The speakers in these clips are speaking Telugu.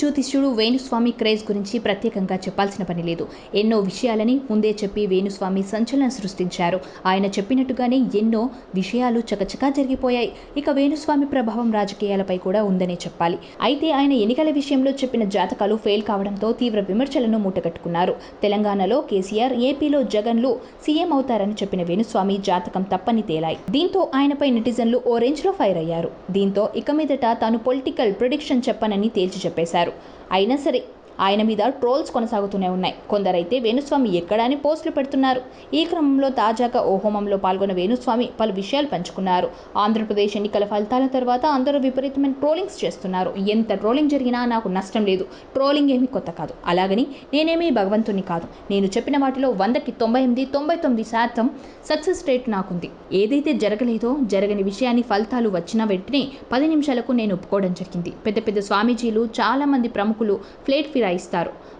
జ్యోతిష్యుడు వేణుస్వామి క్రేజ్ గురించి ప్రత్యేకంగా చెప్పాల్సిన పని లేదు. ఎన్నో విషయాలని ముందే చెప్పి వేణుస్వామి సంచలనం సృష్టించారు. ఆయన చెప్పినట్టుగానే ఎన్నో విషయాలు చకచకా జరిగిపోయాయి. ఇక వేణుస్వామి ప్రభావం రాజకీయాలపై కూడా ఉందనే చెప్పాలి. అయితే ఆయన ఎన్నికల విషయంలో చెప్పిన జాతకాలు ఫెయిల్ కావడంతో తీవ్ర విమర్శలను మూటగట్టుకున్నారు. తెలంగాణలో కేసీఆర్, ఏపీలో జగన్లు సీఎం అవుతారని చెప్పిన వేణుస్వామి జాతకం తప్పని తేలాయి. దీంతో ఆయనపై నెటిజన్లు ఓ రేంజ్లో ఫైర్ అయ్యారు. దీంతో ఇక మీదట తాను పొలిటికల్ ప్రిడిక్షన్ చెప్పనని తేల్చి చెప్పేశారు. అయినా సరే ఆయన మీద ట్రోల్స్ కొనసాగుతూనే ఉన్నాయి. కొందరైతే వేణుస్వామి ఎక్కడా అని పోస్టులు పెడుతున్నారు. ఈ క్రమంలో తాజాగా ఓ హోమంలో పాల్గొన్న వేణుస్వామి పలు విషయాలు పంచుకున్నారు. ఆంధ్రప్రదేశ్ ఎన్నికల ఫలితాల తర్వాత అందరూ విపరీతమైన ట్రోలింగ్స్ చేస్తున్నారు. ఎంత ట్రోలింగ్ జరిగినా నాకు నష్టం లేదు. ట్రోలింగ్ ఏమీ కొత్త కాదు. అలాగని నేనేమీ భగవంతుని కాదు. నేను చెప్పిన వాటిలో 100కి 99% సక్సెస్ రేట్ నాకుంది. ఏదైతే జరగలేదో, జరగని విషయాన్ని ఫలితాలు వచ్చిన వెంటనే 10 నిమిషాలకు నేను ఒప్పుకోవడం జరిగింది. పెద్ద పెద్ద స్వామీజీలు, చాలా మంది ప్రముఖులు ఫ్లేట్ ఫిరాయిస్తారు.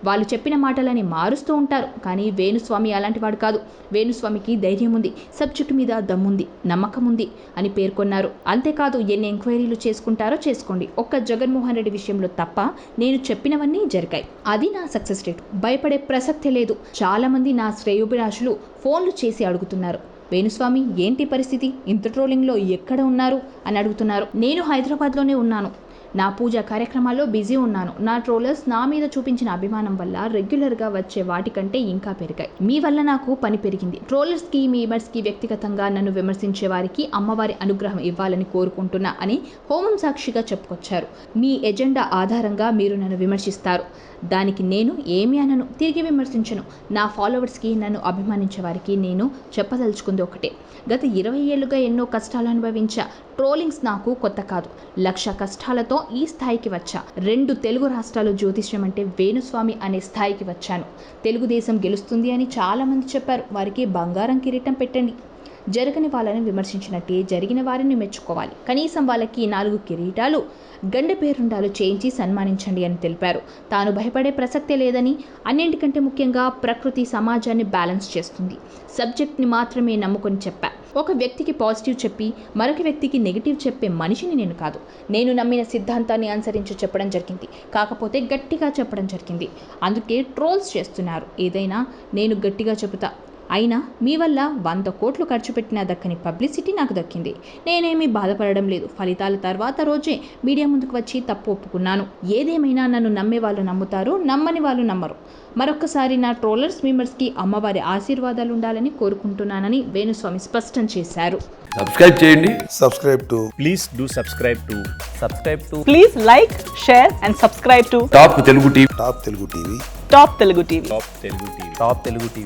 వాళ్ళు చెప్పిన మాటలని మారుస్తూ ఉంటారు. కానీ వేణుస్వామి అలాంటి వాడు కాదు. వేణుస్వామికి ధైర్యం ఉంది, సబ్జెక్టు మీద దమ్ముంది, నమ్మకం ఉంది అని పేర్కొన్నారు. అంతేకాదు, ఎన్ని ఎంక్వైరీలు చేసుకుంటారో చేసుకోండి, ఒక్క జగన్మోహన్ రెడ్డి విషయంలో తప్ప నేను చెప్పినవన్నీ జరిగాయి. అది నా సక్సెస్ రేటు. భయపడే ప్రసక్తే లేదు. చాలా మంది నా శ్రేయోభిలాషులు ఫోన్లు చేసి అడుగుతున్నారు, వేణుస్వామి ఏంటి పరిస్థితి, ఇంత ట్రోలింగ్లో ఎక్కడ ఉన్నారు అని అడుగుతున్నారు. నేను హైదరాబాద్లోనే ఉన్నాను. నా పూజా కార్యక్రమాల్లో బిజీ ఉన్నాను. నా ట్రోలర్స్ నా మీద చూపించిన అభిమానం వల్ల రెగ్యులర్గా వచ్చే వాటికంటే ఇంకా పెరిగాయి. మీ వల్ల నాకు పని పెరిగింది. ట్రోలర్స్కి, మీమర్స్కి, వ్యక్తిగతంగా నన్ను విమర్శించే వారికి అమ్మవారి అనుగ్రహం ఇవ్వాలని కోరుకుంటున్నా అని హోమం సాక్షిగా చెప్పుకొచ్చారు. మీ ఎజెండా ఆధారంగా మీరు నన్ను విమర్శిస్తారు. దానికి నేను ఏమి అనను, తిరిగి విమర్శించను. నా ఫాలోవర్స్కి, నన్ను అభిమానించే వారికి నేను చెప్పదలుచుకుంది ఒకటే, గత 20 ఏళ్లుగా ఎన్నో కష్టాలు అనుభవించా. ట్రోలింగ్స్ నాకు కొత్త కాదు. 1,00,000 కష్టాలతో ఈ స్థాయికి వచ్చా. 2 తెలుగు రాష్ట్రాలు జ్యోతిష్యం అంటే వేణుస్వామి అనే స్థాయికి వచ్చాను. తెలుగుదేశం గెలుస్తుంది అని చాలామంది చెప్పారు. వారికి బంగారం కిరీటం పెట్టండి. జరగని వాళ్ళని విమర్శించినట్టే జరిగిన వారిని మెచ్చుకోవాలి. కనీసం వాళ్ళకి 4 కిరీటాలు, గండ పేరుండాలు చేయించి సన్మానించండి అని తెలిపారు. తాను భయపడే ప్రసక్తే లేదని, అన్నింటికంటే ముఖ్యంగా ప్రకృతి సమాజాన్ని బ్యాలెన్స్ చేస్తుంది. సబ్జెక్ట్ని మాత్రమే నమ్ముకొని చెప్పా. ఒక వ్యక్తికి పాజిటివ్ చెప్పి మరొక వ్యక్తికి నెగిటివ్ చెప్పే మనిషిని నేను కాదు. నేను నమ్మిన సిద్ధాంతాన్ని అనుసరించి చెప్పడం జరిగింది. కాకపోతే గట్టిగా చెప్పడం జరిగింది. అందుకే ట్రోల్స్ చేస్తున్నారు. ఏదైనా నేను గట్టిగా చెబుతా. అయినా మీ వల్ల 100 కోట్లు ఖర్చు పెట్టినా దక్కని పబ్లిసిటీ నాకు దక్కింది. నేనేమీ బాధపడడం లేదు. ఫలితాల తర్వాత రోజే మీడియా ముందుకు వచ్చి తప్పు ఒప్పుకున్నాను. ఏదేమైనా నన్ను నమ్మే వాళ్ళు నమ్ముతారు, నమ్మని వాళ్ళు నమ్మరు. మరొక్కసారి నా ట్రోలర్స్, మీమర్స్కి అమ్మవారి ఆశీర్వాదాలు ఉండాలని కోరుకుంటున్నానని వేణుస్వామి స్పష్టం చేశారు. సబ్స్క్రైబ్ చేయండి. Please do subscribe to. Please like, share and subscribe to top Telugu TV. Top Telugu TV. Top Telugu TV.